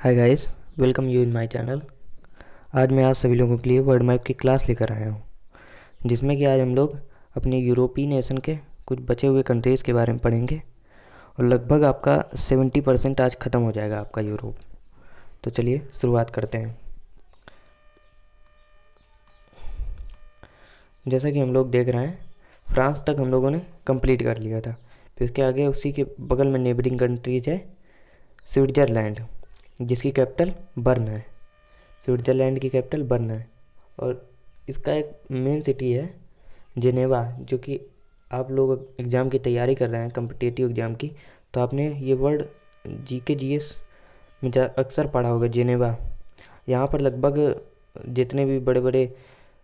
Hi guys, welcome you in my channel. आज मैं आप सभी लोगों के लिए वर्ल्ड मैप की क्लास लेकर आया हूँ, जिसमें कि आज हम लोग अपने यूरोपीय नेशन के कुछ बचे हुए कंट्रीज़ के बारे में पढ़ेंगे और लगभग आपका 70% आज ख़त्म हो जाएगा आपका यूरोप। तो चलिए शुरुआत करते हैं। जैसा कि हम लोग देख रहे हैं, फ्रांस तक हम लोगों ने कंप्लीट कर लिया था। फिर उसके आगे उसी के बगल में नेबरिंग कंट्रीज है स्विट्ज़रलैंड, जिसकी कैपिटल बर्न है। स्विट्ज़रलैंड की कैपिटल बर्न है और इसका एक मेन सिटी है जिनेवा, जो कि आप लोग एग्ज़ाम की तैयारी कर रहे हैं कम्पिटिटिव एग्ज़ाम की, तो आपने ये वर्ड जीके जीएस में अक्सर पढ़ा होगा, जिनेवा। यहाँ पर लगभग जितने भी बड़े बड़े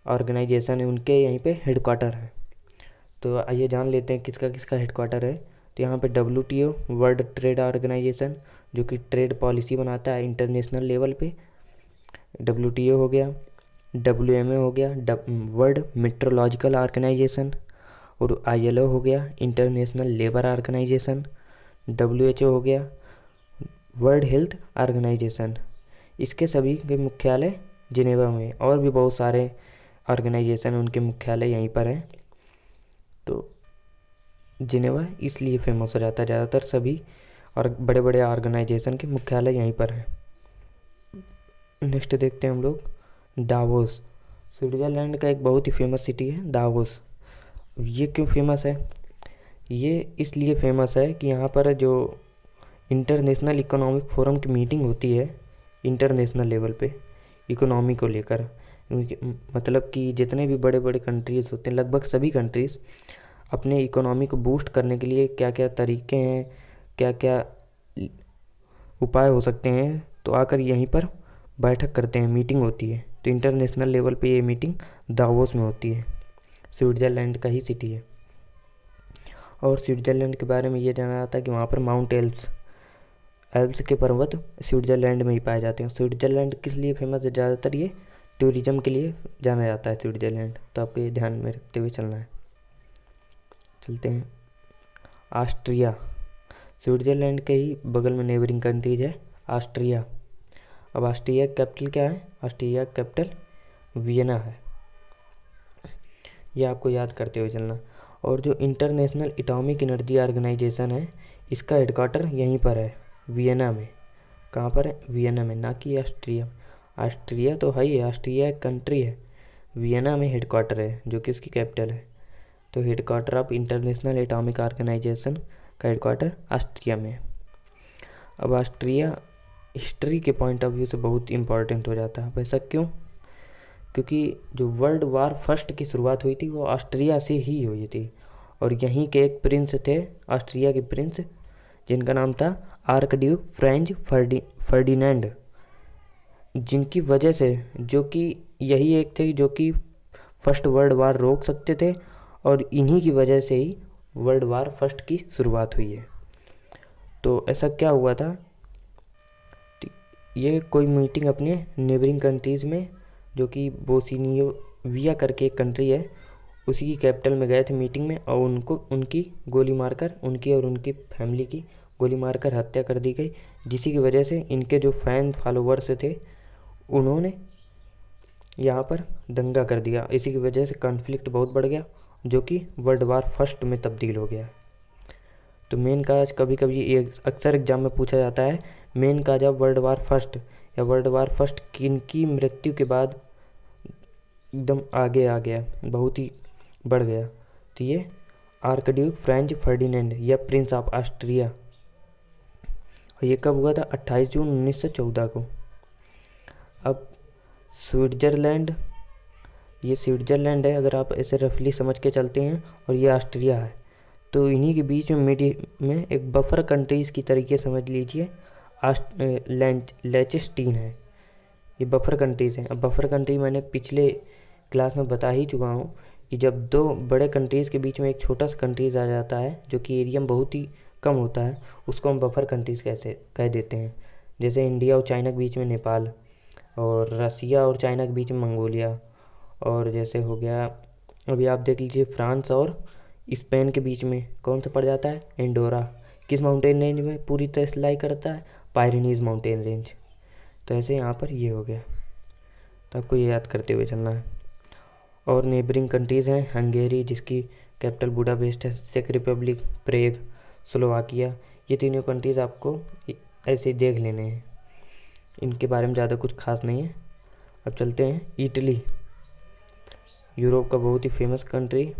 ऑर्गेनाइजेशन हैं उनके यहीं पे हेडक्वार्टर है। तो आइए जान लेते हैं किसका किसका हेडक्वार्टर है। तो यहाँ पे WTO, वर्ल्ड ट्रेड ऑर्गेनाइजेशन, जो कि ट्रेड पॉलिसी बनाता है इंटरनेशनल लेवल पे, WTO हो गया। WMA हो गया, वर्ल्ड मेट्रोलॉजिकल ऑर्गेनाइजेशन। और ILO हो गया, इंटरनेशनल लेबर ऑर्गेनाइजेशन। WHO हो गया, वर्ल्ड हेल्थ ऑर्गेनाइजेशन। इसके सभी के मुख्यालय जिनेवा में, और भी बहुत सारे ऑर्गेनाइजेशन उनके मुख्यालय यहीं पर हैं। तो जिनेवा इसलिए फेमस हो जाता है, ज़्यादातर सभी और बड़े बड़े ऑर्गेनाइजेशन के मुख्यालय यहीं पर हैं। नेक्स्ट देखते हैं हम लोग दावोस। स्विट्ज़रलैंड का एक बहुत ही फेमस सिटी है दावोस। ये क्यों फेमस है? ये इसलिए फेमस है कि यहाँ पर जो इंटरनेशनल इकोनॉमिक फोरम की मीटिंग होती है इंटरनेशनल लेवल पे इकोनॉमी को लेकर, मतलब कि जितने भी बड़े बड़े कंट्रीज़ होते हैं, लगभग सभी कंट्रीज़ अपने इकोनॉमी को बूस्ट करने के लिए क्या क्या तरीके हैं, क्या क्या उपाय हो सकते हैं, तो आकर यहीं पर बैठक करते हैं, मीटिंग होती है। तो इंटरनेशनल लेवल पे ये मीटिंग दावोस में होती है। स्विट्ज़रलैंड का ही सिटी है। और स्विट्ज़रलैंड के बारे में ये जाना जाता है कि वहाँ पर माउंट एल्प्स के पर्वत स्विट्ज़रलैंड में ही पाए जाते हैं। स्विट्ज़रलैंड किस लिए फेमस है? ज़्यादातर ये टूरिज़्म के लिए जाना जाता है स्विट्ज़रलैंड। तो आपको ये ध्यान में रखते हुए चलना है। चलते हैं ऑस्ट्रिया। स्विट्ज़रलैंड के ही बगल में नेबरिंग कंट्रीज है ऑस्ट्रिया। अब ऑस्ट्रिया की कैपिटल क्या है? ऑस्ट्रिया की कैपिटल वियना है। ये आपको याद करते हुए चलना। और जो इंटरनेशनल एटॉमिक एनर्जी ऑर्गेनाइजेशन है, इसका हेडक्वार्टर यहीं पर है, वियना में। कहाँ पर है? वियना में, ना कि ऑस्ट्रिया। ऑस्ट्रिया तो है ही, ऑस्ट्रिया एक कंट्री है। वियना में हेडक्वार्टर है, जो कि उसकी कैपिटल है। तो headquarter of international atomic organization का हेडक्वार्टर ऑस्ट्रिया में है। अब ऑस्ट्रिया हिस्ट्री के पॉइंट ऑफ व्यू से बहुत इम्पोर्टेंट हो जाता है। वैसा क्यों? क्योंकि जो वर्ल्ड वार फर्स्ट की शुरुआत हुई थी वो ऑस्ट्रिया से ही हुई थी। और यहीं के एक प्रिंस थे, ऑस्ट्रिया के प्रिंस, जिनका नाम था आर्कड्यूक फ्रेंच फर्डिनेंड, जिनकी वजह से, जो कि यही एक थे जो कि फर्स्ट वर्ल्ड वार रोक सकते थे, और इन्हीं की वजह से ही वर्ल्ड वार फर्स्ट की शुरुआत हुई है। तो ऐसा क्या हुआ था? ये कोई मीटिंग अपने नेबरिंग कंट्रीज़ में, जो कि बोस्निया करके एक कंट्री है, उसी की कैपिटल में गए थे मीटिंग में, और उनको उनकी गोली मारकर, उनकी और उनकी फैमिली की गोली मारकर हत्या कर दी गई। जिसी की वजह से इनके जो फैन फॉलोवर्स थे, उन्होंने यहाँ पर दंगा कर दिया। इसी की वजह से कॉन्फ्लिक्ट बहुत बढ़ गया, जो कि वर्ल्ड वार फर्स्ट में तब्दील हो गया। तो मेन काज कभी कभी ये अक्सर एग्जाम में पूछा जाता है, main cause of world war first, या वर्ल्ड वार फर्स्ट किन की मृत्यु के बाद एकदम आगे आ गया, बहुत ही बढ़ गया। तो ये आर्कड्यूक फ्रेंच फर्डिनेंड या प्रिंस ऑफ ऑस्ट्रिया। और ये कब हुआ था? 28 जून 1914 को। अब स्विट्ज़रलैंड, ये स्विट्ज़रलैंड है अगर आप ऐसे रफली समझ के चलते हैं, और ये ऑस्ट्रिया है। तो इन्हीं के बीच में में एक बफर कंट्रीज़ की तरीके समझ लीजिए, लेचेस्टीन है। ये बफर कंट्रीज़ हैं। अब बफर कंट्री मैंने पिछले क्लास में बता ही चुका हूँ कि जब दो बड़े कंट्रीज़ के बीच में एक छोटा सा कंट्रीज़ आ जाता है, जो कि एरिया में बहुत ही कम होता है, उसको हम बफर कंट्रीज़ कैसे कह देते हैं। जैसे इंडिया और चाइना के बीच में नेपाल, और रसिया और चाइना के बीच में मंगोलिया, और जैसे हो गया अभी आप देख लीजिए फ्रांस और स्पेन के बीच में कौन सा पड़ जाता है? एंडोरा। किस माउंटेन रेंज में पूरी तरह से लाई करता है? Pyrenees mountain range. तो ऐसे यहाँ पर ये हो गया, तो आपको ये याद करते हुए चलना है। और नेबरिंग कंट्रीज़ हैं हंगेरी जिसकी कैपिटल बुडापेस्ट है, चेक रिपब्लिक, प्रेग, स्लोवाकिया। ये तीनों कंट्रीज़ आपको ऐसे ही देख लेने हैं, इनके बारे में ज़्यादा कुछ खास नहीं है। अब चलते हैं इटली, यूरोप का बहुत ही फेमस कंट्री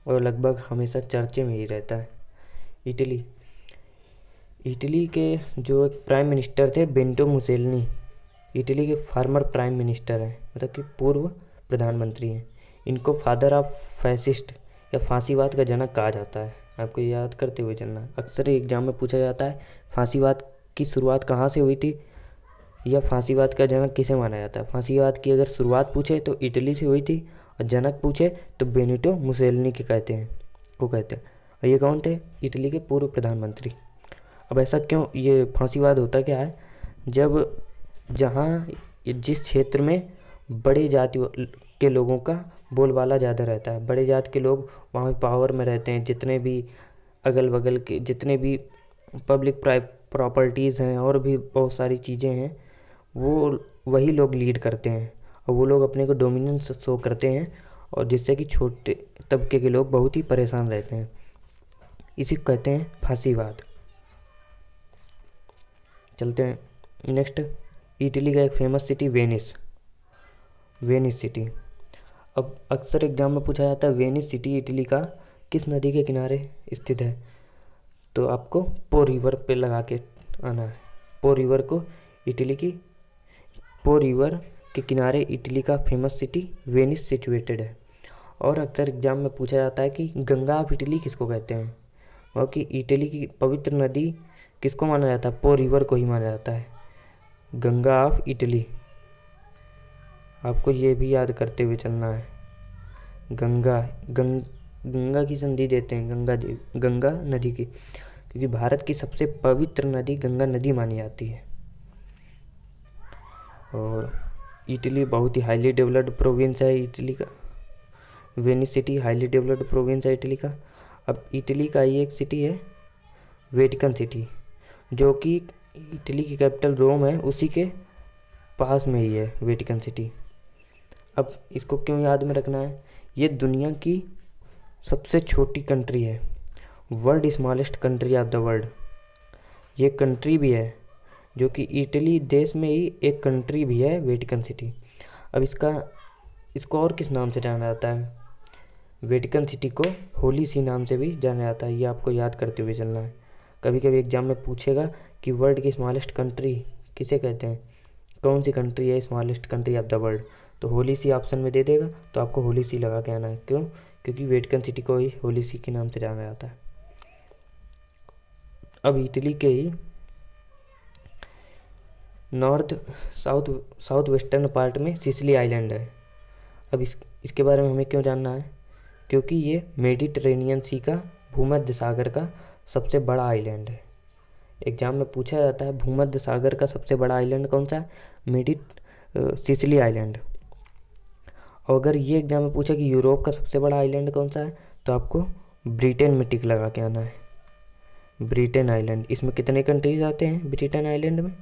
और लगभग हमेशा चर्चे में ही रहता है। इटली इटली के जो एक प्राइम मिनिस्टर थे बेनिटो मुसेलिनी, इटली के फार्मर प्राइम मिनिस्टर हैं, मतलब कि पूर्व प्रधानमंत्री हैं। इनको फादर ऑफ फैसिस्ट या फांसीवाद का जनक कहा जाता है, आपको याद करते हुए चलना है। अक्सर एग्जाम में पूछा जाता है फांसीवाद की शुरुआत कहाँ से हुई थी या फांसीवाद का जनक किसे माना जाता है। फांसीवाद की अगर शुरुआत पूछे तो इटली से हुई थी और जनक पूछे तो बेनिटो मुसेलिनी को कहते हैं। और ये कौन थे? इटली के पूर्व प्रधानमंत्री। अब ऐसा क्यों, ये फांसीवाद होता क्या है, जब जहाँ जिस क्षेत्र में बड़े जाति के लोगों का बोलबाला ज़्यादा रहता है, बड़े जाति के लोग वहाँ पावर में रहते हैं, जितने भी अगल बगल के जितने भी पब्लिक प्रॉपर्टीज़ हैं और भी बहुत सारी चीज़ें हैं, वो वही लोग लीड करते हैं और वो लोग अपने को डोमिनेंस शो करते हैं, और जिससे कि छोटे तबके के लोग बहुत ही परेशान रहते हैं। इसी को कहते हैं फांसीवाद। चलते हैं नेक्स्ट, इटली का एक फेमस सिटी वेनिस सिटी। अब अक्सर एग्जाम में पूछा जाता है वेनिस सिटी इटली का किस नदी के किनारे स्थित है, तो आपको पो रिवर पे लगा के आना है। पो रिवर के किनारे इटली का फेमस सिटी वेनिस सिचुएटेड है। और अक्सर एग्जाम में पूछा जाता है कि गंगा ऑफ इटली किसको कहते हैं, और कि इटली की पवित्र नदी किसको माना जाता है, पो रिवर को ही माना जाता है, गंगा ऑफ इटली। आपको ये भी याद करते हुए चलना है। गंगा की संधि देते हैं गंगा नदी की, क्योंकि भारत की सबसे पवित्र नदी गंगा नदी मानी जाती है। और इटली बहुत ही हाईली डेवलप्ड प्रोविंस है इटली का, Venice city highly developed province है इटली का। अब इटली का ही एक सिटी है वेटिकन सिटी, जो कि इटली की कैपिटल रोम है, उसी के पास में ही है वेटिकन सिटी। अब इसको क्यों याद में रखना है, ये दुनिया की सबसे छोटी कंट्री है, world smallest country of the world. ये कंट्री भी है, जो कि इटली देश में ही एक कंट्री भी है वेटिकन सिटी। अब इसको और किस नाम से जाना जाता है, वेटिकन सिटी को होली सी नाम से भी जाना जाता है, ये आपको याद करते हुए चलना है। कभी कभी एग्जाम में पूछेगा कि वर्ल्ड की स्मॉलेस्ट कंट्री किसे कहते हैं, कौन सी कंट्री है smallest country of the world, तो होली सी ऑप्शन में दे देगा, तो आपको होली सी लगा के आना है। क्यों? क्योंकि वेटिकन सिटी को ही होली सी के नाम से जाना जाता है। अब इटली के ही साउथ वेस्टर्न पार्ट में सिसिली आइलैंड है। अब इसके बारे में हमें क्यों जानना है, क्योंकि ये मेडिटेरेनियन सी का भूमध्य सागर का सबसे बड़ा आइलैंड है। एग्जाम में पूछा जाता है भूमध्य सागर का सबसे बड़ा आइलैंड कौन सा है, सिसिली आइलैंड। और अगर ये एग्जाम में पूछा कि यूरोप का सबसे बड़ा आइलैंड कौन सा है, तो आपको ब्रिटेन में टिक लगा के आना है, ब्रिटेन आइलैंड। इसमें कितने कंट्रीज आते हैं ब्रिटेन आइलैंड में?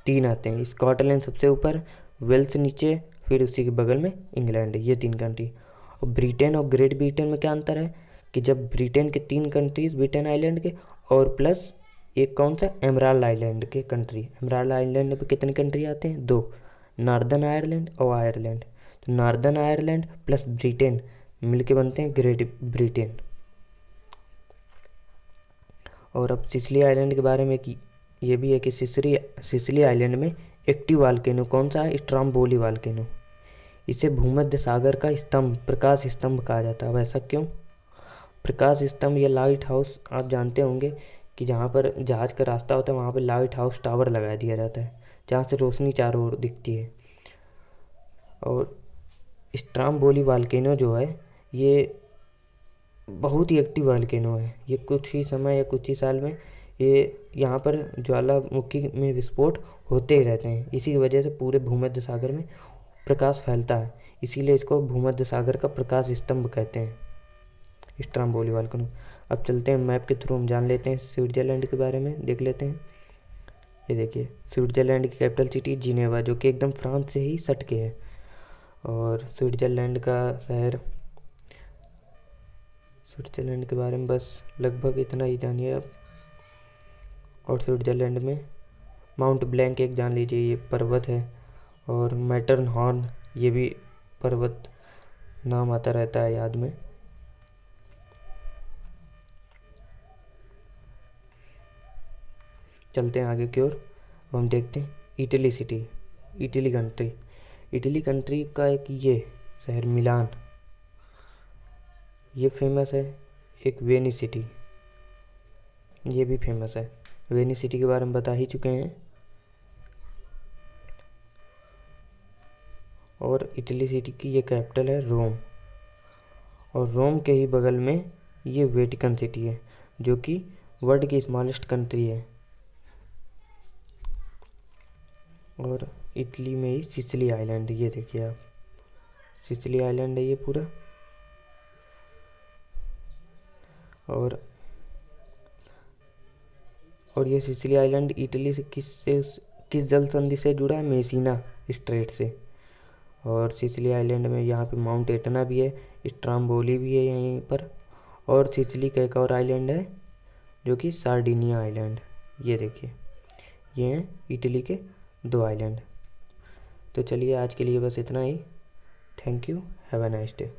3 आते हैं, स्कॉटलैंड सबसे ऊपर, वेल्स नीचे, फिर उसी के बगल में इंग्लैंड, ये 3 कंट्री। और ब्रिटेन और ग्रेट ब्रिटेन में क्या अंतर है कि जब ब्रिटेन के 3 कंट्रीज ब्रिटेन आइलैंड के और प्लस एक कौन सा एमराल्ड आइलैंड के कंट्री, एमराल्ड आइलैंड में कितने कंट्री आते हैं? 2, नॉर्दर्न आयरलैंड और आयरलैंड। तो नॉर्दर्न आयरलैंड प्लस ब्रिटेन मिलके बनते हैं ग्रेट ब्रिटेन। और अब सिसिली आइलैंड के बारे में कि ये भी है कि सिसिली आइलैंड में एक्टिव वाल्केनो कौन सा है? स्ट्रोम्बोली वाल्केनो। इसे भूमध्य सागर का स्तंभ, प्रकाश स्तंभ कहा जाता है। वैसा क्यों? प्रकाश स्तंभ या लाइट हाउस, आप जानते होंगे कि जहाँ पर जहाज़ का रास्ता होता है वहाँ पर लाइट हाउस टावर लगा दिया जाता है, जहाँ से रोशनी चारों ओर दिखती है। और स्ट्रोम्बोली वाल्केनो जो है ये बहुत ही एक्टिव वाल्केनो है, ये कुछ ही समय या कुछ ही साल में ये यहाँ पर ज्वालामुखी में विस्फोट होते ही रहते हैं। इसी की वजह से पूरे भूमध्य सागर में प्रकाश फैलता है, इसीलिए इसको भूमध्य सागर का प्रकाश स्तंभ कहते हैं, स्ट्रोम्बोली वाल्केनो। अब चलते हैं मैप के थ्रू हम जान लेते हैं स्विट्जरलैंड के बारे में, देख लेते हैं। ये देखिए, स्विट्ज़रलैंड की कैपिटल सिटी जिनेवा, जो कि एकदम फ्रांस से ही सट के है। और स्विट्ज़रलैंड का शहर, स्विट्ज़रलैंड के बारे में बस लगभग इतना ही जानिए आप। और स्विट्ज़रलैंड में माउंट ब्लैंक एक जान लीजिए, ये पर्वत है। और मैटर्न हॉर्न, ये भी पर्वत नाम आता रहता है याद में। चलते हैं आगे की ओर। हम देखते हैं Italy city, Italy country. Italy country का एक ये शहर मिलान, ये फेमस है। एक वेनिस सिटी, ये भी फेमस है। वेनिस सिटी के बारे में बता ही चुके हैं। और इटली सिटी की ये कैपिटल है रोम। और रोम के ही बगल में ये वेटिकन सिटी है, जो कि वर्ल्ड की स्मॉलेस्ट कंट्री है। और इटली में ही सिसिली आइलैंड, ये देखिए आप, सिसिली आइलैंड है ये पूरा। और ये सिसिली आइलैंड इटली से किस जल संधि से जुड़ा है? मेसिना स्ट्रेट से। और सिसिली आइलैंड में यहाँ पे माउंट एटना भी है, स्ट्राम्बोली भी है यहीं पर। और सिसिली का एक और आइलैंड है जो कि सार्डिनिया आइलैंड, ये देखिए, ये हैं इटली के 2 आइलैंड। तो चलिए आज के लिए बस इतना ही। Thank you, have a nice day.